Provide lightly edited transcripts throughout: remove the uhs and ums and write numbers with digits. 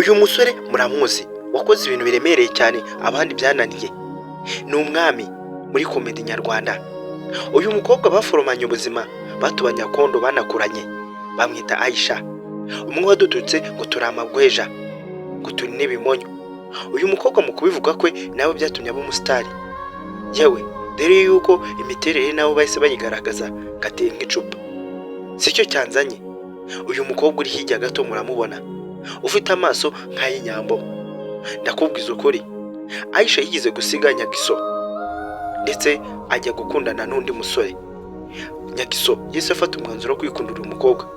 uyu musore muramuzi wakoze ibintu biremereye cyane abandi byananiye, ni umwami muri komedi nyarwanda. Uyu mukobwa baforomanye ubuzima batubanya kondo banakuranye bamwita Aisha, umwe wadututse ngo turamagweja ngo turi n'ibimonyo. Uyu mukobwa mu kubivuga kwe nawe byatumye aba umusitari, yewe dore yuko imiterere nabo bahise bayigaragaza gateye nk'icupa. Sicyo cyanzanye, uyu mukobwa uri hirya gato muramubona ufite amaso nk'ay'inyambo. Ndakubwiza ukuri, Aisha yigize gusiga Nyagiso ndetse ajya gukundana n'undi musore. Nyagiso yese afata umwanzuro wo kwikundira umukobwa.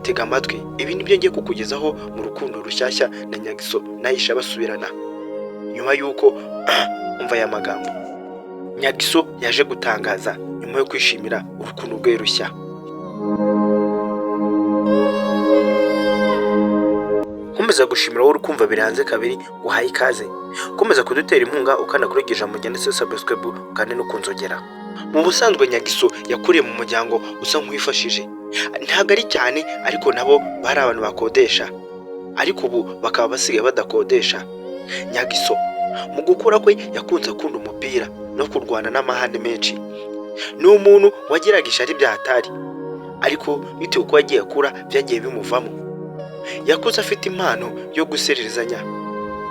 Tega amatwi, ibi nibyo ngiye kukugezaho mu rukundo rushyashya na Nyagiso na Aisha basubirana nyuma yuko umva aya magambo. Nyagiso yaje gutangaza nyuma yo kwishimira urukundo rwe rushya. Komeza gushimira wowe ukumva biranze kabiri uhaye ikaze. Komeza kudutera inkunga ukanakuregeje mu gihe ndetse subscribe kandi no kunzogera. Mu busanzwe Nyagiso yakuriye mu muryango usa nk'uwifashije, ntabwo ari cyane ariko nabo bari abantu bakodesha, ariko ubu bakaba basigaye badakodesha. Nyagiso mu gukura kwe yakunze akunda umupira no kurwana n'amahane menshi. Ni umuntu wagiraga ishari byahatari, ariko bitewe uko yagiye akura byagiye bimuvamo. Yakuze afite impano yo gusererezanya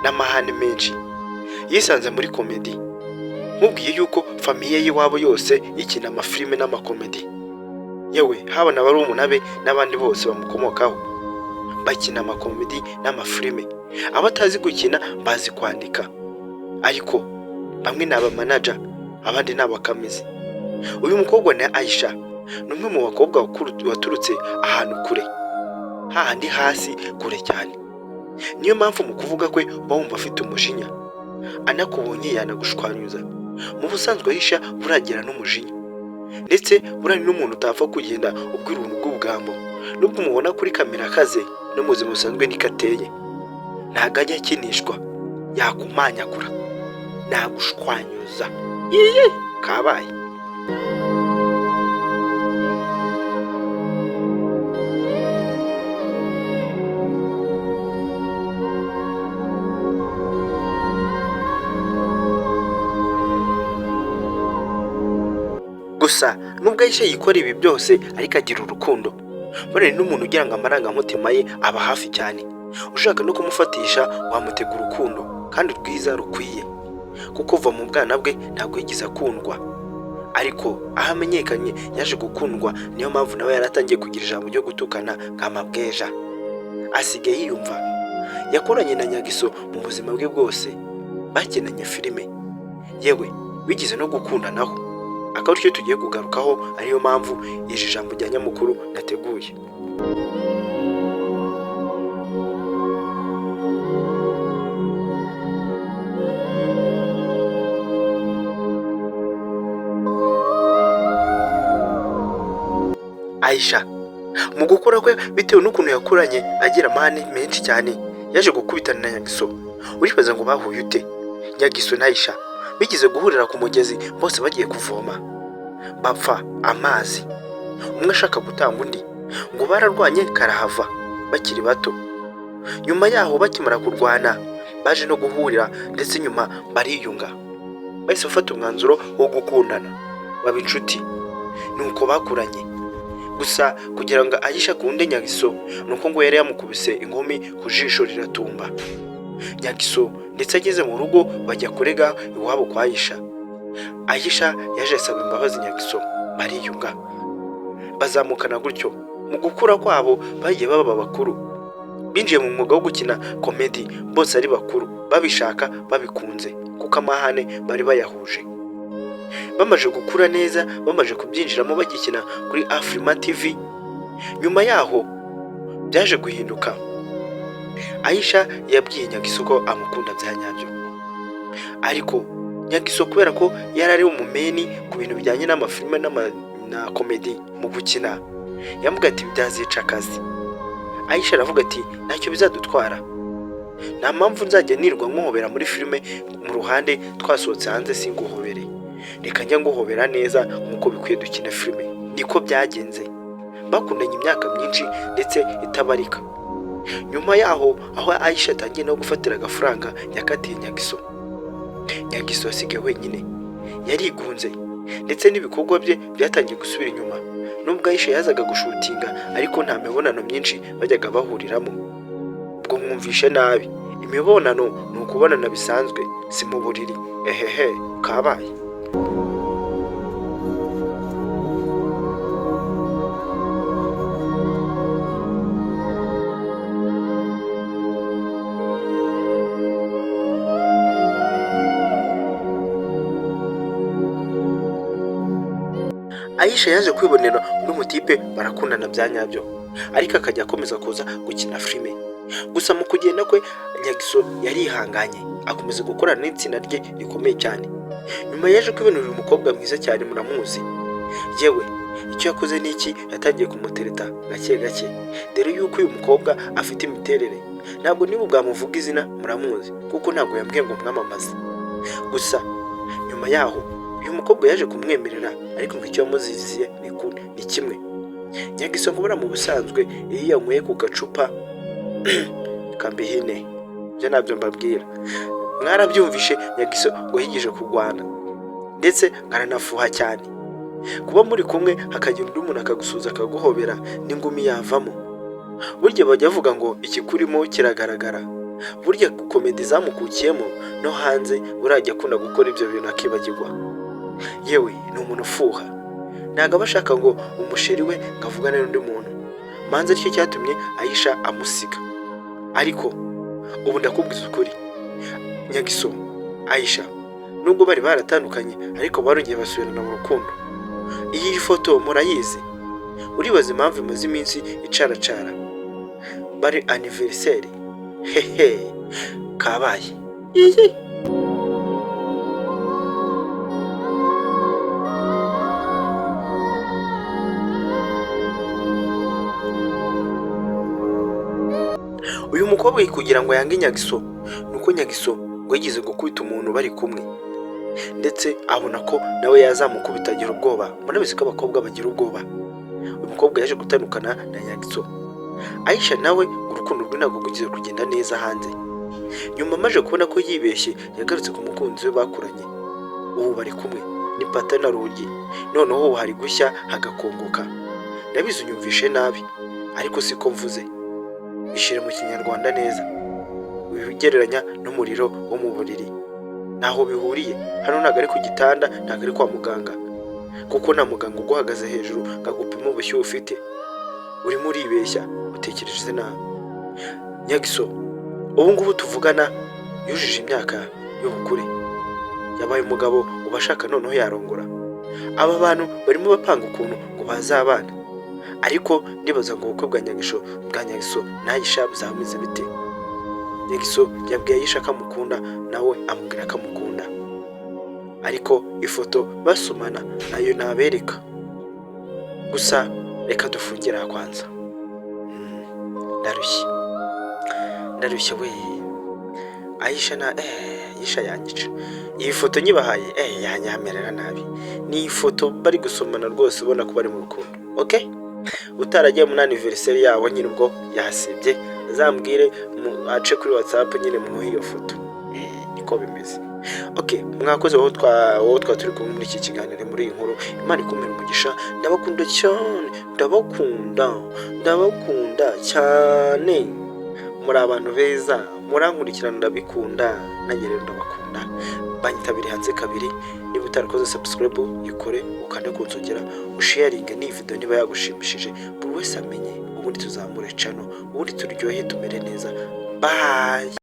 n'amahane menshi. Yisanze muri komedi, mubwiye yuko famiye y'iwabo yose ikina amafilime n'amakomedi, yewe haba na barumuna be n'abandi bose bamukomokaho bakina amakomedi n'amafilime. Abatazi gukina bazi kwandika, ariko bamwe ni abamanager abandi ni abakamizi. Uyu mukobwa ni Aisha, ni umwe mu bakobwa waturutse ahantu kure, hahandi hasi kure cyane. Niyo mpamvu mu kuvuga kwe uba wumva afite umujinya, anakubonye yanagushwanyuza. Mu busanzwe Aisha buragira n'umujinya, ndetse burani n'umuntu utapfa kugenda ubwira ubuntu bw'ubugambo. Nubwo umubona kuri kamera akaze, no mu buzima busanzwe niko ateye. Ntabwo ajya akinishwa, yakumanyagura, nagushwanyuza. Iye kabaye. Gusa nubwo Aisha yikora ibi byose ariko agira urukundo. Bone n'umuntu ugira ngo amarangamutima ye aba hafi cyane, ushaka no kumufatisha wamutega urukundo kandi rwiza rukwiye, kuko uva mu bwana bwe ntabwo yigize akundwa, ariko aho amenyekanye yaje gukundwa. Niyo mpamvu nawe yaratangiye kugira ijambo ryo gutukana nk'amabweja. Asigaye yiyumva. Yakoranye na Nyagiso mu buzima bwe bwose, bakinanye filime, yewe bigize no gukundanaho. Akaba aricyo tugiye kugarukaho, ariyo mpamvu iri jambo rya nyamukuru nateguye. Aisha mu gukora kwe bitewe n'ukuntu yakuranye agira amahane menshi cyane, yaje gukubitana na Nyagiso. Uribaza ngo bahuye ute? Nyagiso na Aisha bigize guhurira ku mugezi, bose bagiye kuvoma bapfa amazi. Umwe ashaka gutanga undi, ngo bararwanye karahava bakiri bato. Nyuma yaho bakimara kurwana baje no guhurira, ndetse nyuma bariyunga, bahise bafata umwanzuro wo gukundana baba inshuti. Nuko bakuranye. Gusa kugira ngo Aisha akunde Nyagiso, nuko ngo yari yamukubise ingumi ku jisho riratumba. Nyagiso ndetse ageze mu rugo bajya kurega iwabo kwa Aisha. Aisha yaje asaba imbabazi Nyagiso, bariyunga bazamukana. Gutyo mu gukura kwabo bagiye baba bakuru, binjiye mu mwuga wo gukina komedi bose ari bakuru, babishaka babikunze kuko amahane bari bayahuje. Bamaje gukura neza, bamaje kubyinjiramo bagikina kuri Afrima TV. Nyuma yaho byaje guhinduka. Aisha yabwiye Nyagiso ko amukunda bya nyabyo, ariko Nyagiso kubera ko yari ari umumeni ku bintu bijyanye n'amafilime na komedi mu gukina, yamuga ati byazica akazi. Aisha aravuga ati ntacyo bizadutwara, nta mpamvu nzajya nirwa nkuhobera muri filime mu ruhande twasohotse hanze singuhobere, reka njya nguhobera neza nkuko bikwiye dukina filime. Niko byagenze, bakundanye imyaka myinshi ndetse itabarika. Nyuma yaho aho Aisha atangiye no gufatira agafaranga yakatiye Nyagiso, Nyagiso asigaye wenyine yarigunze ndetse n'ibikorwa bye byatangiye gusubira inyuma. Nubwo Aisha yazaga gushutinga ariko nta mibonano myinshi bajyaga bahuriramo. Ubwo mwumvishe nabi, imibonano ni ukubonana bisanzwe, si mu buriri. Ehehe, kabaye. Aisha yaje kwibonera undi mutipe barakundana bya nyabyo, ariko akajya akomeza kuza gukina filime. Gusa mu kugenda kwe Nyagiso yarihanganye akomeza gukorana n'itsinda rye rikomeye cyane. Nyuma yaje kwibonera uyu mukobwa mwiza cyane muramuzi. Yewe icyo yakoze n'iki, yatangiye kumutereta gake gake, dore yuko uyu mukobwa afite imiterere. Ntabwo niba bwamuvuga izina muramuzi kuko ntabwo yambwiye ngo mwamamaze. Gusa nyuma yaho uyu mukobwa yaje kumwemerera, ariko ngo icyo yamuziziye ni kimwe. Nyagiso ngo mu busanzwe iyo yanyweye ku gacupa kambihine byo nabyo mbabwira, mwarabyumvishe, Nyagiso ngo yigije kurwana ndetse aranafuha cyane. Kuba muri kumwe hakagira undi muntu akagusuza akaguhobera n'ingumi yavamo. Burya bajya bavuga ngo ikikurimo kiragaragara. Burya komedi zamukukiyemo no hanze urajya akunda gukora ibyo bintu akibagirwa. Yewe ni umuntu ufuha, ntabwo aba ashaka ngo umusheri we ngavugane n'undi muntu. Manza aricyo cyatumye Aisha amusiga. Ariko ubu ndakubwiza ukuri, Nyagiso Aisha nubwo bari baratandukanye ariko barongeye basubirana mu rukundo. Iyi foto murayizi? Uribaza impamvu imaze iminsi icaracara? Bari anniversaire. Hehe, kabaye. Uyu mukobwa kugira ngo yange Nyagiso, nuko Nyagiso ngo yigeze gukubita umuntu bari kumwe, ndetse abona ko nawe yazamukubita agira ubwoba. Murabizi ko abakobwa bagira ubwoba. Uyu mukobwa yaje gutandukana na Nyagiso. Aisha nawe urukundo rwe ntabwo rwigeze kugenda neza hanze. Nyuma amaze kubona ko yibeshye, yagarutse ku mukunzi we bakuranye. Ubu bari kumwe ni pata na rugi. Noneho ubu hari gushya hagakongoka. Ndabizi unyumvishe nabi, ariko siko mvuze. Bishire mu Kinyarwanda neza. Wigereranya n'umuriro wo mu buriri. Naho bihuriye. Hano ntabwo ari ku gitanda, ntabwo ari kwa muganga. Kuko nta muganga uguhagaze hejuru ngagupima ubushyuhe ufite. Urimo uribeshya, utekereje nabi. Nyagiso ubu ngubu tuvugana yujuje imyaka y'ubukure. Yabaye umugabo ubashaka noneho yarongora. Aba bantu barimo bapanga ukuntu ngo bazabana. Ariko ndibaza ngo ubukwe bwa Nyagiso na Aisha buzameze bite? Nyagiso yabwiye Aisha ko amukunda, nawe amubwira ko amukunda. Ariko ifoto basomana nayo nabereka. Gusa reka dufungira kwanza. Ndarushye we. Aisha yanyica. Iyi foto nyibahaye yanyamerera nabi. Ni ifoto bari gusomana rwose ubona ko bari mu rukundo. Okay? Utaragiye mu anniversaire yabo nyine ubwo yasebye, azambwire ace kuri WhatsApp nyine mu iyo foto. Niko bimeze. Okay, mwakoze wowe turi kumwe muri iki kiganiro muri iyi nkuru. Imana ikomere umugisha. Ndabakunda cyane, ndabakunda cyane. Muri abantu beza, murankurikirana ndabikunda, nanjye rero ndabakunda. Banyitabire hanze kabiri. Niba utarakoze subscribe yikore, ukande kunsogera, usharinge ni video niba yagushimishije, buri wese amenye, ubundi tuzamure channel, ubundi turyohe tumere neza. Bye.